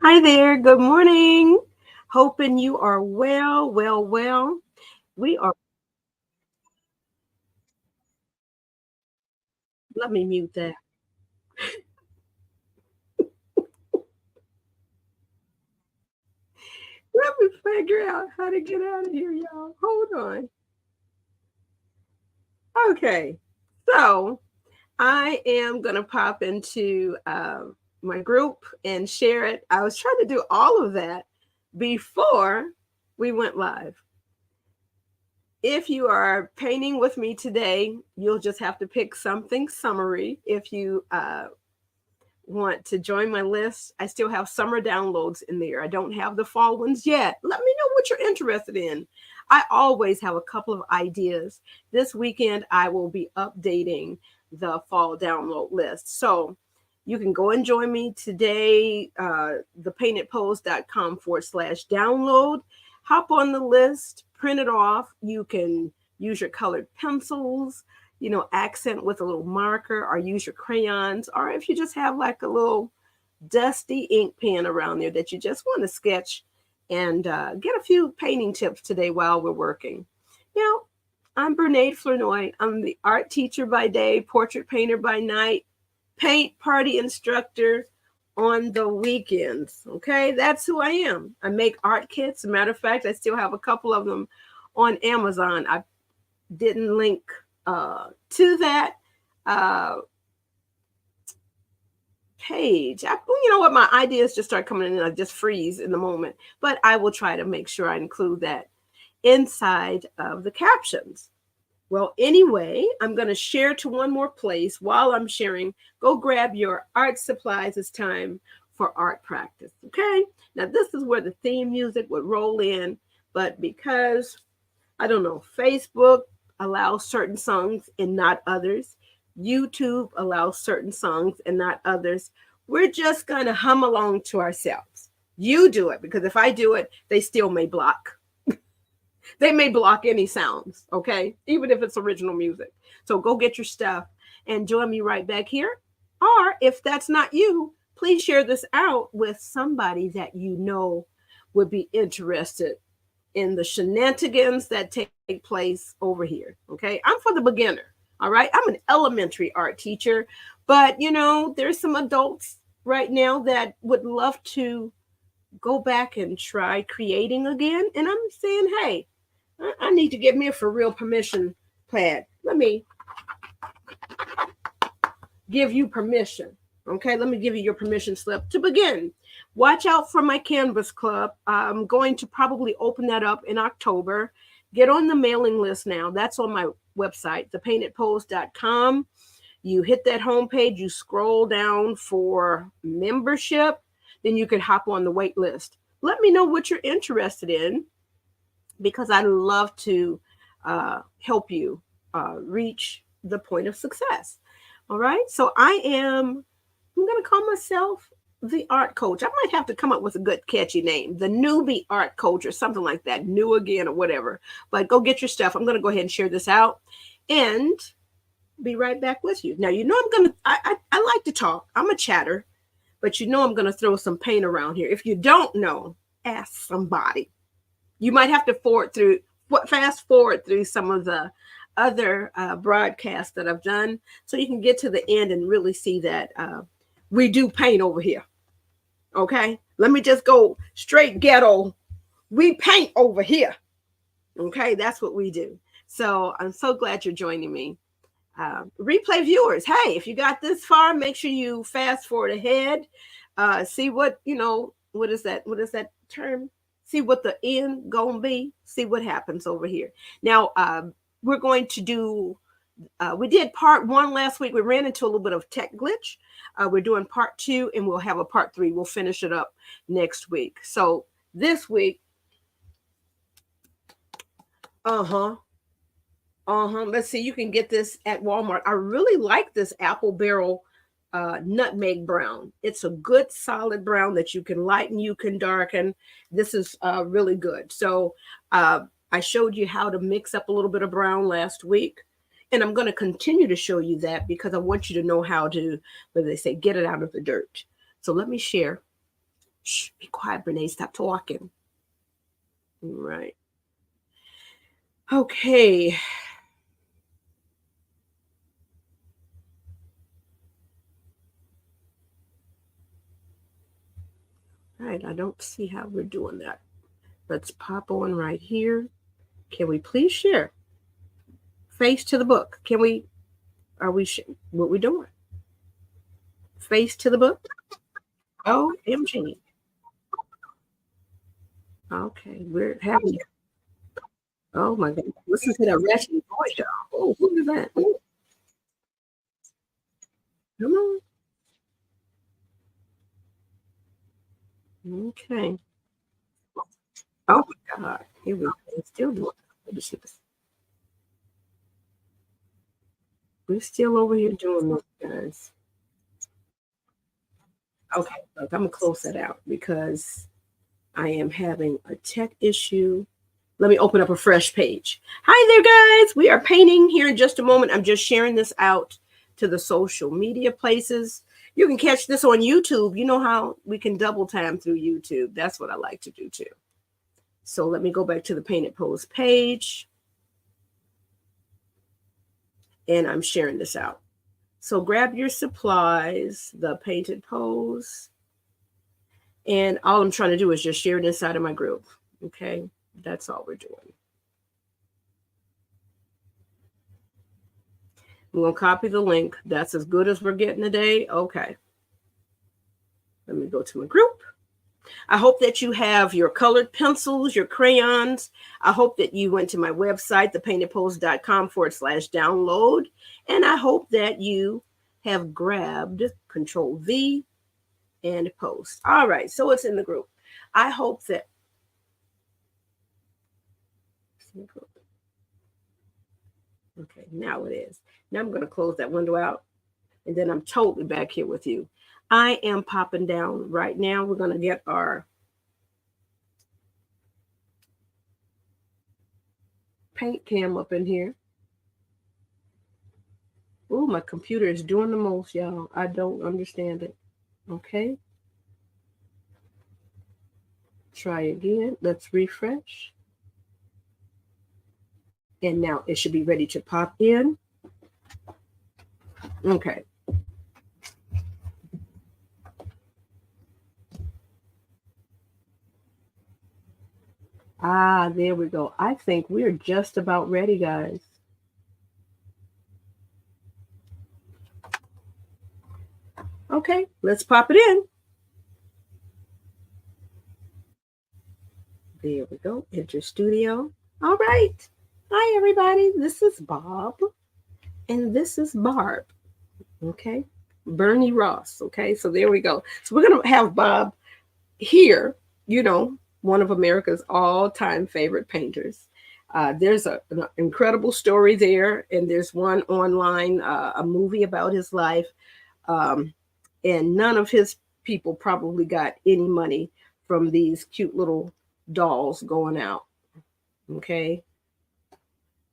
Hi there. Good morning. Hoping you are well, well, well. We are, let me mute that. Let me figure out how to get out of here, y'all. Hold on. Okay. So I am going to pop into my group and share it. I was trying to do all of that before we went live. If you are painting with me today, you'll just have to pick something summary. If you want to join my list, I still have summer downloads in there. I don't have the fall ones yet. Let me know what you're interested in. I always have a couple of ideas. This weekend, I will be updating the fall download list. So you can go and join me today, thepaintedpose.com/download. Hop on the list, print it off. You can use your colored pencils, accent with a little marker or use your crayons, or if you just have like a little dusty ink pen around there that you just want to sketch and get a few painting tips today while we're working. Now, I'm Bernaid Flournoy. I'm the art teacher by day, portrait painter by night, paint party instructor on the weekends. Okay, that's who I am. I make art kits. As a matter of fact, I still have a couple of them on Amazon. I didn't link to that uh, page. You know what? My ideas just start coming in. I just freeze in the moment, but I will try to make sure I include that inside of the captions. Well, anyway, I'm going to share to one more place. While I'm sharing, go grab your art supplies. It's time for art practice. Okay. Now, this is where the theme music would roll in, but because I don't know, Facebook allows certain songs and not others. YouTube allows certain songs and not others. We're just going to hum along to ourselves. You do it because if I do it, they still may block. They may block any sounds, okay? Even if it's original music. So go get your stuff and join me right back here. Or if that's not you, please share this out with somebody that you know would be interested in the shenanigans that take place over here. Okay. I'm for the beginner. All right. I'm an elementary art teacher, but there's some adults right now that would love to go back and try creating again. And I'm saying, hey, I need to get me a for real permission pad. Let me give you permission. Okay, let me give you your permission slip to begin. Watch out for my Canvas Club. I'm going to probably open that up in October. Get on the mailing list now. That's on my website, thepaintedpose.com. You hit that homepage, you scroll down for membership, then you can hop on the wait list. Let me know what you're interested in because I love to help you reach the point of success. All right. So I'm going to call myself the art coach. I might have to come up with a good catchy name, the newbie art coach or something like that, new again or whatever. But go get your stuff. I'm going to go ahead and share this out and be right back with you. Now, I'm going to, I like to talk. I'm a chatter, but I'm going to throw some paint around here. If you don't know, ask somebody. You might have to fast forward through some of the other broadcasts that I've done so you can get to the end and really see that we do paint over here. Okay. Let me just go straight ghetto. We paint over here. Okay. That's what we do. So I'm so glad you're joining me. Replay viewers, hey, if you got this far, make sure you fast forward ahead. See what is that? What is that term? See what the end gonna be. See what happens over here. Now, we're going to do we did part one last week. We ran into a little bit of tech glitch. We're doing part two, and we'll have a part three. We'll finish it up next week. So this week, uh huh, let's see. You can get this at Walmart. I really like this apple barrel nutmeg brown. It's a good solid brown that you can lighten, you can darken. This is really good. So I showed you how to mix up a little bit of brown last week. And I'm going to continue to show you that because I want you to know how to, what they say, get it out of the dirt. So let me share. Shh, be quiet, Brene. Stop talking. Right. Okay. All right. I don't see how we're doing that. Let's pop on right here. Can we please share? Face to the book. Can we? Are we? What we doing? Face to the book. Oh, MG. Okay, we're having. Oh my God! Listen to that ratchet voice, y'all. Oh, who is that? Oh, come on. Okay. Oh my God! Here we go. We're still doing. We're still over here doing this, guys. Okay, look, I'm gonna close that out because I am having a tech issue. Let me open up a fresh page. Hi there, guys. We are painting here in just a moment. I'm just sharing this out to the social media places. You can catch this on YouTube. You know how we can double time through YouTube. That's what I like to do too. So let me go back to the Painted Pose page. And I'm sharing this out. So grab your supplies, the Painted Pose. And all I'm trying to do is just share it inside of my group. Okay, that's all we're doing. I'm going to copy the link. That's as good as we're getting today. Okay. Let me go to my group. I hope that you have your colored pencils, your crayons. I hope that you went to my website, thepaintedpose.com/download. And I hope that you have grabbed Control V and post. All right. So it's in the group. I hope that. Okay, now it is. Now I'm going to close that window out, and then I'm totally back here with you. I am popping down right now. We're going to get our paint cam up in here. Oh, my computer is doing the most, y'all. I don't understand it. Okay. Try again. Let's refresh. And now it should be ready to pop in. Okay. Ah, there we go. I think we're just about ready, guys. Okay, let's pop it in. There we go. Enter studio. All right. Hi, everybody. This is Bob. And this is Barb. Okay. Bernie Ross. Okay. So there we go. So we're going to have Bob here, you know, one of America's all-time favorite painters. There's an incredible story there, and there's one online, a movie about his life. And none of his people probably got any money from these cute little dolls going out. Okay.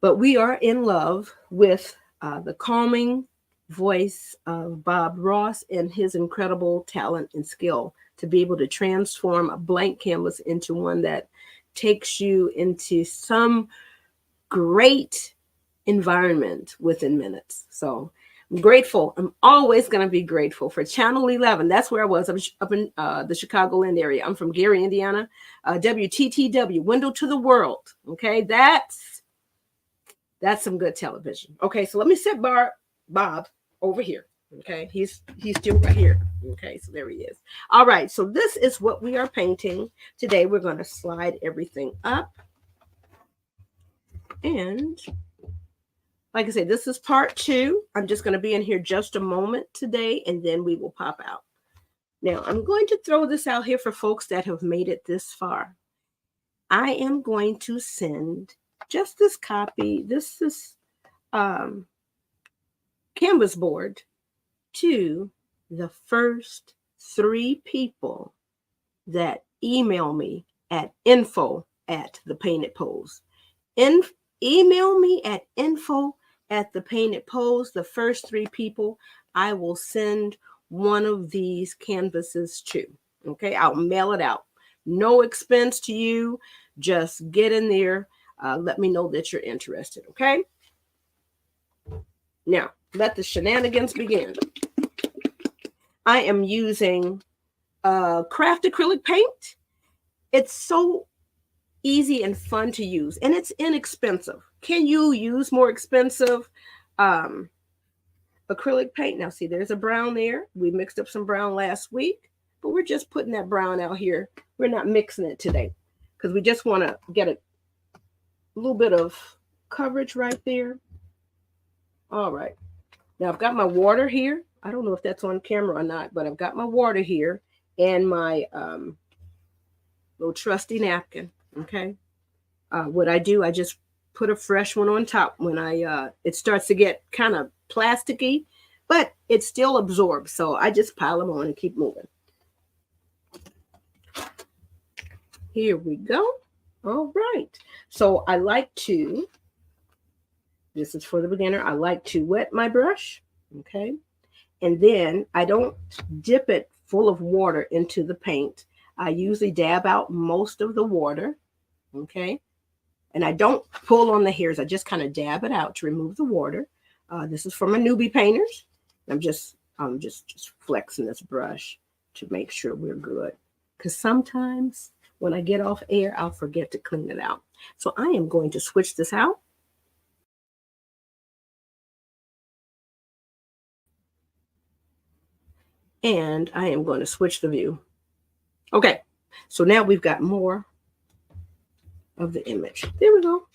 But we are in love with the calming voice of Bob Ross and his incredible talent and skill to be able to transform a blank canvas into one that takes you into some great environment within minutes. So I'm grateful. I'm always going to be grateful for Channel 11. That's where I was. I'm up in the Chicagoland area. I'm from Gary, Indiana. WTTW, Window to the World. Okay, that's some good television. Okay, so let me set Bob over here. Okay, he's still right here. Okay, so there he is. All right, so this is what we are painting today. We're going to slide everything up. And like I said, this is part 2. I'm just going to be in here just a moment today, and then we will pop out. Now, I'm going to throw this out here for folks that have made it this far. I am going to send just this copy, this canvas board to the first 3 people that email me at info@thepaintedpose. Email me at info@thepaintedpose. The first 3 people I will send one of these canvases to. Okay, I'll mail it out. No expense to you. Just get in there. Let me know that you're interested. Okay. Now, let the shenanigans begin. I am using craft acrylic paint. It's so easy and fun to use, and it's inexpensive. Can you use more expensive acrylic paint? Now, see, there's a brown there. We mixed up some brown last week, but we're just putting that brown out here. We're not mixing it today because we just want to get a little bit of coverage right there. All right. Now, I've got my water here. I don't know if that's on camera or not, but I've got my water here and my little trusty napkin. Okay. What I do, I just put a fresh one on top when it starts to get kind of plasticky, but it still absorbs. So I just pile them on and keep moving. Here we go. All right. So I like to, this is for the beginner, I like to wet my brush. Okay. And then I don't dip it full of water into the paint. I usually dab out most of the water. Okay. And I don't pull on the hairs. I just kind of dab it out to remove the water. This is for my newbie painters. I'm just flexing this brush to make sure we're good. Because sometimes when I get off air, I'll forget to clean it out. So I am going to switch this out. And I am going to switch the view. Okay, so now we've got more of the image. There we go.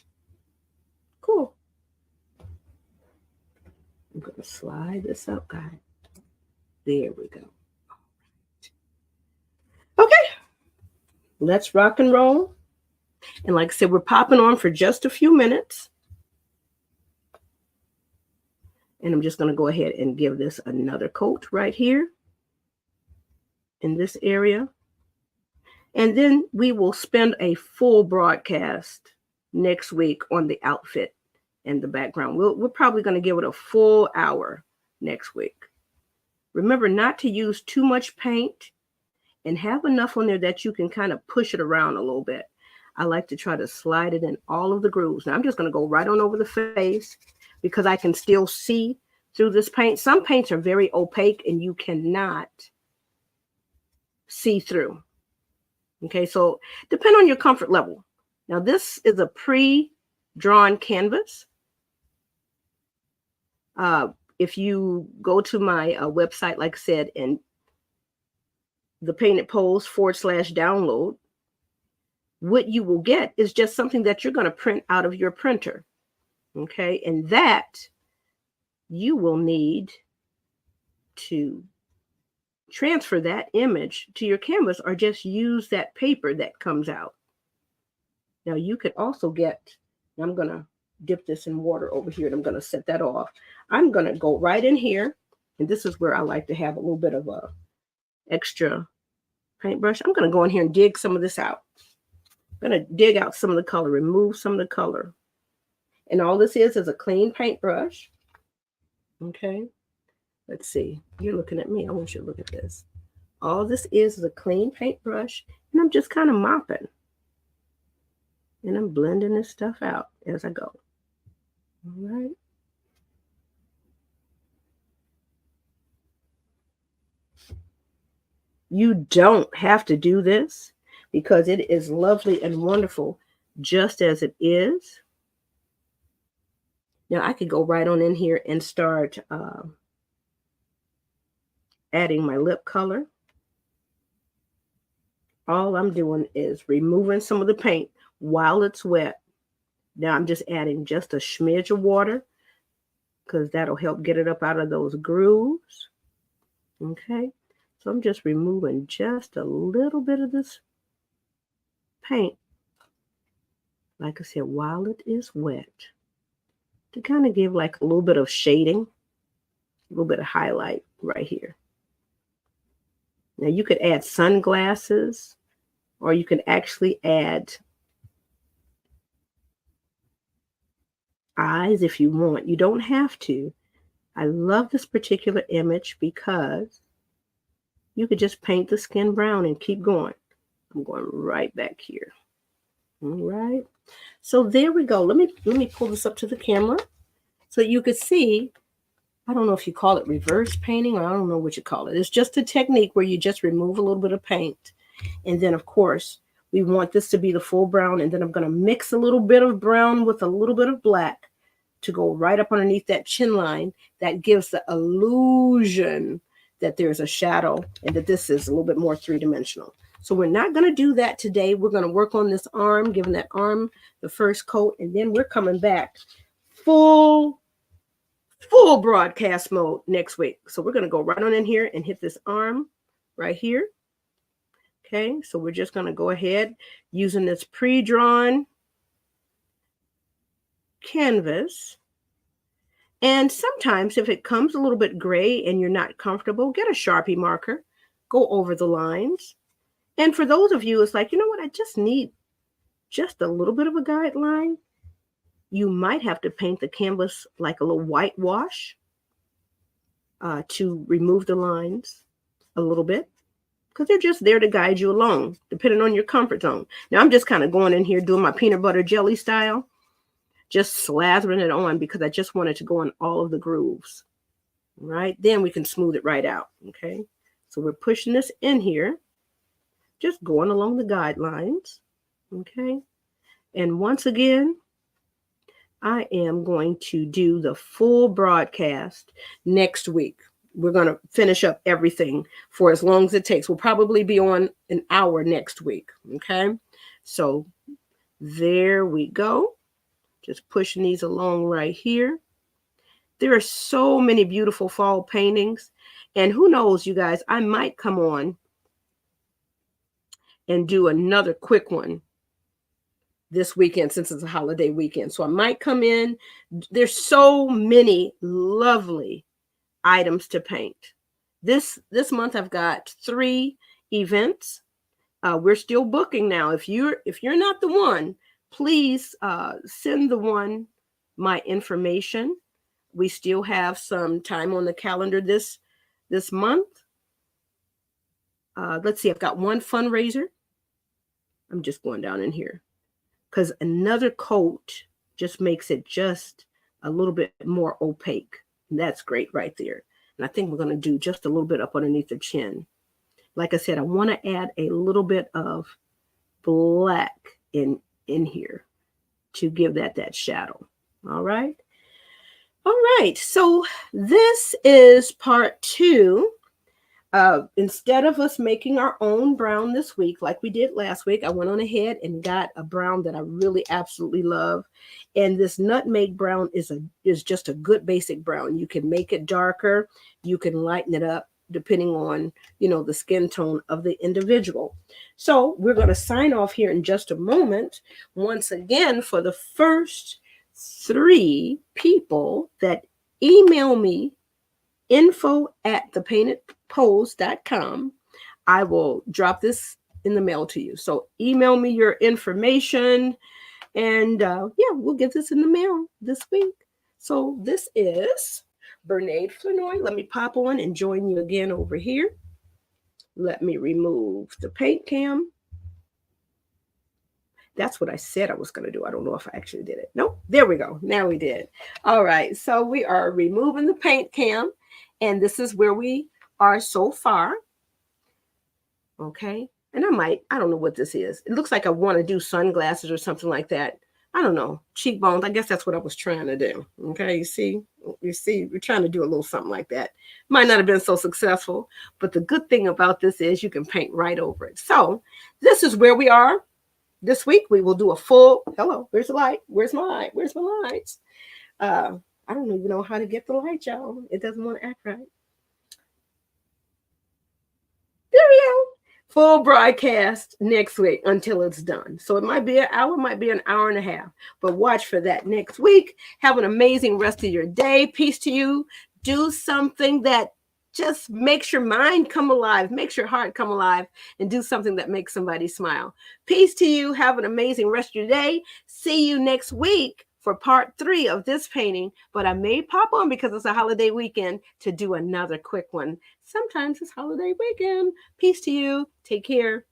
Cool. I'm going to slide this up, guys. There we go. Okay, let's rock and roll. And like I said, we're popping on for just a few minutes. And I'm just going to go ahead and give this another coat right here in this area. And then we will spend a full broadcast next week on the outfit and the background. We're probably going to give it a full hour next week. Remember not to use too much paint and have enough on there that you can kind of push it around a little bit. I like to try to slide it in all of the grooves. Now I'm just going to go right on over the face because I can still see through this paint. Some paints are very opaque and you cannot see through. Okay, so depend on your comfort level. Now this is a pre-drawn canvas. If you go to my website, like I said, and the Painted Pose /download, what you will get is just something that you're going to print out of your printer. Okay, and that you will need to transfer that image to your canvas or just use that paper that comes out. Now you could also get, I'm going to dip this in water over here and I'm going to set that off. I'm going to go right in here, and this is where I like to have a little bit of a extra paintbrush. I'm going to go in here and dig some of this out. I'm going to dig out some of the color, remove some of the color. And all this is a clean paintbrush. Okay. Let's see. You're looking at me. I want you to look at this. All this is a clean paintbrush, and I'm just kind of mopping. And I'm blending this stuff out as I go. All right. You don't have to do this because it is lovely and wonderful just as it is. Now I could go right on in here and start adding my lip color. All I'm doing is removing some of the paint while it's wet. Now I'm just adding just a smidge of water because that'll help get it up out of those grooves. Okay, so I'm just removing just a little bit of this paint, like I said, while it is wet, to kind of give like a little bit of shading, a little bit of highlight right here. Now you could add sunglasses, or you can actually add eyes if you want. You don't have to. I love this particular image because you could just paint the skin brown and keep going. I'm going right back here. All right. So there we go. Let me pull this up to the camera so you could see. I don't know if you call it reverse painting, or I don't know what you call it. It's just a technique where you just remove a little bit of paint. And then, of course, we want this to be the full brown. And then I'm going to mix a little bit of brown with a little bit of black to go right up underneath that chin line. That gives the illusion that there's a shadow and that this is a little bit more three-dimensional. So we're not going to do that today. We're going to work on this arm, giving that arm the first coat. And then we're coming back full broadcast mode next week. So we're going to go right on in here and hit this arm right here. Okay, so we're just going to go ahead using this pre-drawn canvas. And sometimes if it comes a little bit gray and you're not comfortable, get a Sharpie marker, go over the lines. And for those of you, it's like, you know what, I just need just a little bit of a guideline. You might have to paint the canvas like a little whitewash to remove the lines a little bit, because they're just there to guide you along, depending on your comfort zone. Now, I'm just kind of going in here doing my peanut butter jelly style, just slathering it on because I just wanted to go in all of the grooves. Right? Then we can smooth it right out. Okay? So we're pushing this in here, just going along the guidelines. Okay? And once again, I am going to do the full broadcast next week. We're going to finish up everything for as long as it takes. We'll probably be on an hour next week. Okay. So there we go. Just pushing these along right here. There are so many beautiful fall paintings. And who knows, you guys, I might come on and do another quick one this weekend, since it's a holiday weekend. So I might come in. There's so many lovely items to paint. This month I've got 3 events. We're still booking now. If you're not the one, please send the one my information. We still have some time on the calendar this month. Let's see, I've got one fundraiser. I'm just going down in here, because another coat just makes it just a little bit more opaque. And that's great right there. And I think we're going to do just a little bit up underneath the chin. Like I said, I want to add a little bit of black in here to give that shadow. All right. All right. So this is part 2. Instead of us making our own brown this week, like we did last week, I went on ahead and got a brown that I really absolutely love. And this nutmeg brown is just a good basic brown. You can make it darker. You can lighten it up depending on, the skin tone of the individual. So we're going to sign off here in just a moment. Once again, for the first 3 people that email me info@thepaintedpose.com, I will drop this in the mail to you. So email me your information, and we'll get this in the mail this week. So this is Bernaid Flanoy. Let me pop on and join you again over here. Let me remove the paint cam. That's what I said I was going to do. I don't know if I actually did it. Nope. There we go. Now we did. All right. So we are removing the paint cam. And this is where we are so far. Okay. And I don't know what this is. It looks like I want to do sunglasses or something like that. I don't know. Cheekbones. I guess that's what I was trying to do. Okay. You see, we're trying to do a little something like that. Might not have been so successful, but the good thing about this is you can paint right over it. So this is where we are. This week we will do a full, hello, where's the light? Where's my light? Where's my lights? I don't even know how to get the light, y'all. It doesn't want to act right. There we go. Full broadcast next week until it's done. So it might be an hour, might be an hour and a half. But watch for that next week. Have an amazing rest of your day. Peace to you. Do something that just makes your mind come alive, makes your heart come alive, and do something that makes somebody smile. Peace to you. Have an amazing rest of your day. See you next week for part 3 of this painting, but I may pop on because it's a holiday weekend to do another quick one. Sometimes it's holiday weekend. Peace to you. Take care.